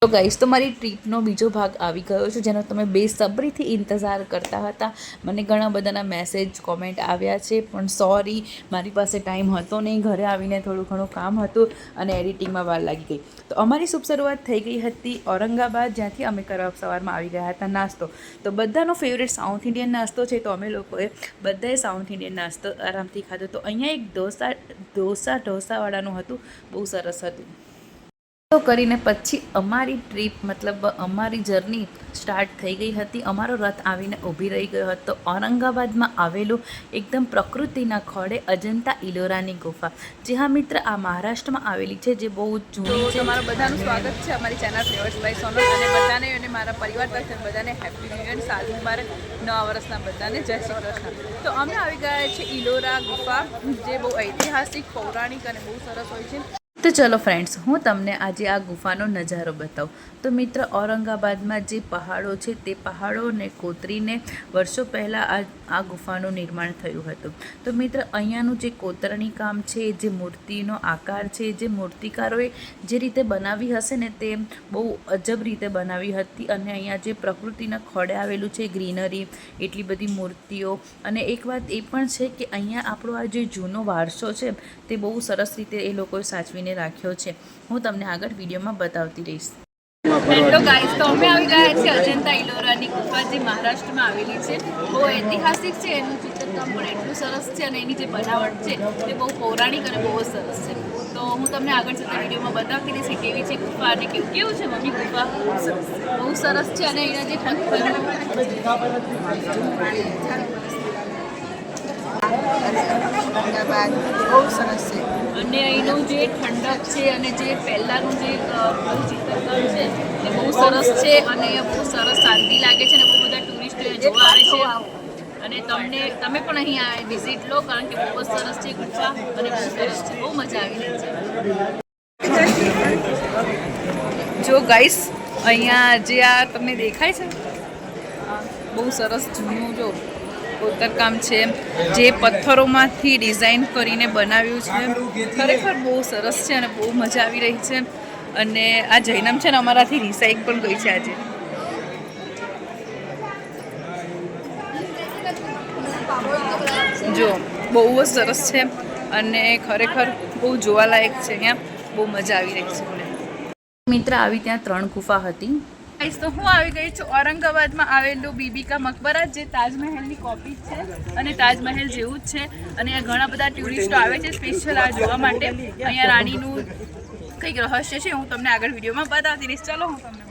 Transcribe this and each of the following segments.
તો ગાઈસ, તો મારી ટ્રીપનો બીજો ભાગ આવી ગયો છે જેનો તમે બેસબરીથી ઇંતજાર કરતા હતા. મને ઘણા બધાના મેસેજ કોમેન્ટ આવ્યા છે, પણ સોરી, મારી પાસે ટાઈમ હતો નહીં. ઘરે આવીને થોડું ઘણું કામ હતું અને એડિટિંગમાં વાર લાગી ગઈ. તો અમારી શુભ શરૂઆત થઈ ગઈ હતી ઔરંગાબાદ, જ્યાંથી અમે કરવા સવારમાં આવી ગયા હતા નાસ્તો. તો બધાનો ફેવરેટ સાઉથ ઇન્ડિયન નાસ્તો છે, તો અમે લોકોએ બધાએ સાઉથ ઇન્ડિયન નાસ્તો આરામથી ખાધો. તો અહીંયા એક ઢોસાવાળાનું હતું, બહુ સરસ હતું. તો કરીને પછી અમારી ટ્રીપ મતલબ અમારી જર્ની સ્ટાર્ટ થઈ ગઈ હતી. અમારો રથ આવીને ઊભી રહી ગયો હતો ઔરંગાબાદમાં આવેલું એકદમ પ્રકૃતિના ખોળે અજંતા ઇલોરાની ગુફા. જે હા મિત્ર, આ મહારાષ્ટ્રમાં આવેલી છે, જે બહુ જૂની છે. તમારું બધાનું સ્વાગત છે અમારી ચેનલ ફ્લેવર્સ બાય સોનલ, અને બધાને અને મારા પરિવાર તરફથી બધાને હેપી ન્યૂ યર, સાલ મુબારક, નવા વર્ષના બધાને જય શ્રી કૃષ્ણ. તો અમે આવી ગયા છે ઇલોરા ગુફા, જે બહુ ઐતિહાસિક, પૌરાણિક અને બહુ સરસ હોય છે. તો ચલો ફ્રેન્ડ્સ, હું તમને આજે આ ગુફાનો નજારો બતાવું. તો મિત્ર, ઔરંગાબાદમાં જે પહાડો છે તે પહાડોને કોતરીને વર્ષો પહેલાં આ ગુફાનું નિર્માણ થયું હતું. તો મિત્ર, અહીંયાનું જે કોતરણી કામ છે, જે મૂર્તિનો આકાર છે, જે મૂર્તિકારોએ જે રીતે બનાવી હશે ને, તે બહુ અજબ રીતે બનાવી હતી. અને અહીંયા જે પ્રકૃતિના ખોળે આવેલું છે, ગ્રીનરી, એટલી બધી મૂર્તિઓ. અને એક વાત એ પણ છે કે અહીંયા આપણો આ જે જૂનો વારસો છે તે બહુ સરસ રીતે એ લોકોએ સાચવીને રાખ્યો છે. હું તમને આગળ વિડીયોમાં બતાવતી રહીશ. હેલો ગાઈસ, તો અમે આવી ગયા છીએ અજંતા ઇલોરાની ગુફા, જે મહારાષ્ટ્રમાં આવેલી છે. બહુ ઐતિહાસિક છે, એનું ચિત્રકામ પણ એટલું સરસ છે, અને એની જે બનાવટ છે તે બહુ પૌરાણિક અને બહુ સરસ છે. તો હું તમને આગળ જતા વિડીયોમાં બતાવતી રહીશ કે કેવી છે ગુફા અને કેવું છે મમ્મી ગુફા. બહુ સરસ છે. અને એના જે બહુ સરસ છે. અને અહીંનું જે ઠંડક છે અને જે પહેલાંનું જે ચિત્રકામ છે એ બહુ સરસ છે. અને અહીંયા બહુ સરસ શાંતિ લાગે છે, અને બહુ બધા ટુરિસ્ટો જોવા આવે છે. અને તમે પણ અહીંયા વિઝિટ લો, કારણ કે બહુ સરસ છે ગુફા, અને બહુ સરસ છે, બહુ મજા આવી રહી છે. જો ગાઈસ, અહીંયા જે આ તમને દેખાય છે, બહુ સરસ જૂનું જો કોતરકામ છે, જે પથ્થરોમાંથી ડિઝાઇન કરીને બનાવ્યું છે. ખરેખર બહુ સરસ છે અને બહુ મજા આવી રહી છે. અને આ જૈનમ છે ને, અમારાથી રિસાઈક પણ ગઈ છે આજે. જો બહુ જ સરસ છે, અને ખરેખર બહુ જોવાલાયક છે. અહીંયા બહુ મજા આવી રહી છે. મિત્ર, આવી ત્યાં 3 ગુફા હતી. તો હું આવી ગઈ છું ઔરંગાબાદમાં આવેલું બીબી કા મકબરા, જે તાજમહેલની કોપી છે અને તાજમહેલ જેવું જ છે. અને અહીંયા ઘણા બધા ટુરિસ્ટો આવે છે સ્પેશિયલ આ જોવા માટે. અહીંયા રાણીનું કંઈક રહસ્ય છે, હું તમને આગળ વિડીયોમાં બતાવતી રહીશ. ચલો, હું તમને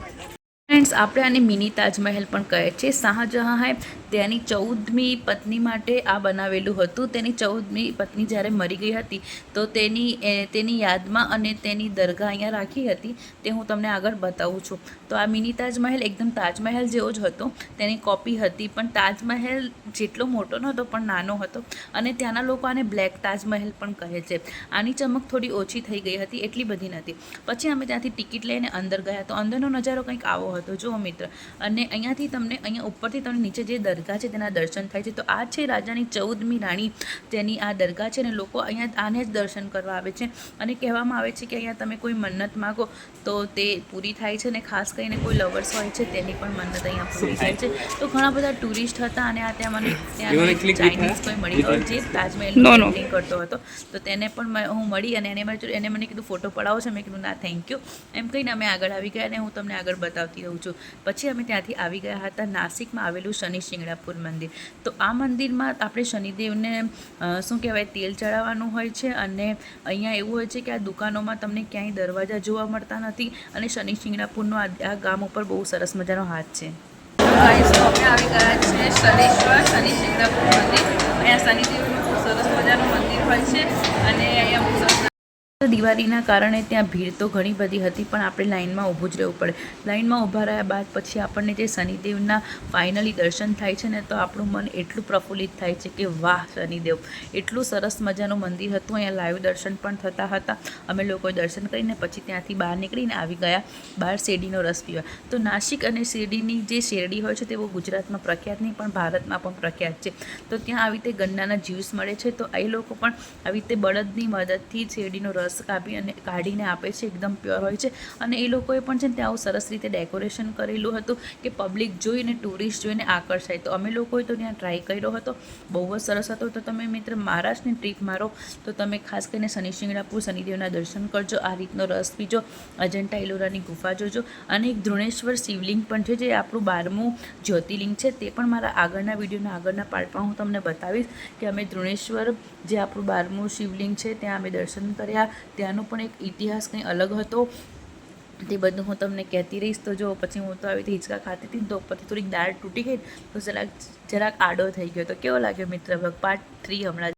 ફ્રેન્ડ્સ, આપણે આને મિની તાજમહેલ પણ કહે છે. શાહજહાં તેની 14મી પત્ની માટે આ બનાવેલું હતું. તેની 14મી પત્ની જ્યારે મરી ગઈ હતી, તો તેની યાદમાં અને તેની દરગાહ અહીંયા રાખી હતી. તે હું તમને આગળ બતાવું છું. તો આ મિની તાજમહેલ એકદમ તાજમહેલ જેવો જ હતો, તેની કોપી હતી. પણ તાજમહેલ જેટલો મોટો નહોતો, પણ નાનો હતો. અને ત્યાંના લોકો આને બ્લેક તાજમહેલ પણ કહે છે. આની ચમક થોડી ઓછી થઈ ગઈ હતી, એટલી બધી નથી. પછી અમે ત્યાંથી ટિકિટ લઈને અંદર ગયા, તો અંદરનો નજારો કંઈક આવો હતો, જુઓ મિત્ર. અને અહીંયા ઉપરથી તમને નીચે જે દરગાહ છે તેના દર્શન થાય છે. તો આ છે રાજાની 14મી રાણી, તેની આ દરગાહ છે, અને લોકો અહીંયા આને જ દર્શન કરવા આવે છે. અને કહેવામાં આવે છે કે અહીંયા તમે કોઈ મન્નત માગો તો તે પૂરી થાય છે. અને ખાસ કરીને કોઈ લવર્સ હોય છે, તેની પણ મન્નત અહીંયા પૂરી થાય છે. તો ઘણા બધા ટુરિસ્ટ હતા, અને આ ત્યાં મને ચાઇનીઝ કોઈ મળી ગયો, જે તાજમહેલની પેઇન્ટિંગ કરતો હતો. તો તેને પણ હું મળી, અને એને મને કીધું ફોટો પડાવો છે. મેં કીધું ના, થેન્ક યુ એમ કહીને અમે આગળ આવી ગયા, અને હું તમને આગળ બતાવતી રહું છું. પછી અમે ત્યાંથી આવી ગયા હતા નાસિકમાં આવેલું શનિ શિંગણાપુર મંદિર. તો આ મંદિરમાં આપણે શનિદેવને શું કહેવાય, તેલ ચડાવવાનું હોય છે. અને અહીંયા એવું હોય છે કે આ દુકાનોમાં તમને ક્યાંય દરવાજા જોવા મળતા નથી. અને શનિ શિંગણાપુરનો આ ગામ ઉપર બહુ સરસ મજાનો હાથ છે. અમે આવી ગયા છે શનિ શિંગણાપુર મંદિર. અહીંયા શનિદેવનું બહુ સરસ મજાનું મંદિર હોય છે. અને અહીંયા બહુ સરસ દિવાળીના કારણે ત્યાં ભીડ તો ઘણી બધી હતી, પણ આપણે લાઇનમાં ઊભું જ રહેવું પડે. લાઇનમાં ઊભા રહ્યા બાદ પછી આપણને જે શનિદેવના ફાઇનલી દર્શન થાય છે ને, તો આપણું મન એટલું પ્રફુલ્લિત થાય છે કે વાહ શનિદેવ, એટલું સરસ મજાનું મંદિર હતું. અહીંયા લાઈવ દર્શન પણ થતા હતા. અમે લોકોએ દર્શન કરીને પછી ત્યાંથી બહાર નીકળીને આવી ગયા બહાર શેરડીનો રસ પીવા. તો નાસિક અને શેરડીની જે શેરડી હોય છે તે બહુ ગુજરાતમાં પ્રખ્યાત નહીં, પણ ભારતમાં પણ પ્રખ્યાત છે. તો ત્યાં આવી રીતે ગન્નાના જ્યુસ મળે છે. તો એ લોકો પણ આવી રીતે બળદની મદદથી શેરડીનો રસ રસ કાઢીને આપે છે, એકદમ પ્યોર હોય છે. અને એ લોકોએ પણ છે ને ત્યાં આવું સરસ રીતે ડેકોરેશન કરેલું હતું કે પબ્લિક જોઈને, ટુરિસ્ટ જોઈને આકર્ષાય. તો અમે લોકોએ તો ત્યાં ટ્રાય કર્યો હતો, બહુ જ સરસ હતો. તો તમે મિત્ર મહારાષ્ટ્રની ટ્રીપ મારો તો તમે ખાસ કરીને શનિશિંગણાપુર શનિદેવના દર્શન કરજો, આ રીતનો રસ પીજો, અજંટા એલોરાની ગુફા જોજો. અને એક ધ્રુણેશ્વર શિવલિંગ પણ છે, જે આપણું 12મું જ્યોતિર્લિંગ છે. તે પણ મારા આગળના વિડીયોના આગળના પાર્ટમાં હું તમને બતાવીશ કે અમે ધ્રુણેશ્વર, જે આપણું 12મું શિવલિંગ છે, ત્યાં અમે દર્શન કર્યા. ત્યાંનો પણ એક ઇતિહાસ કંઈ અલગ હતો, તે બધું હું તમને કહેતી રહીશ. તો જો પછી હું તો આવી રીતે હિંચકા ખાતી હતી ને, તો પછી થોડીક દાળ તૂટી ગઈ, તો જરાક આડો થઈ ગયો. તો કેવો લાગ્યો મિત્ર? પાર્ટ 3 હમણાં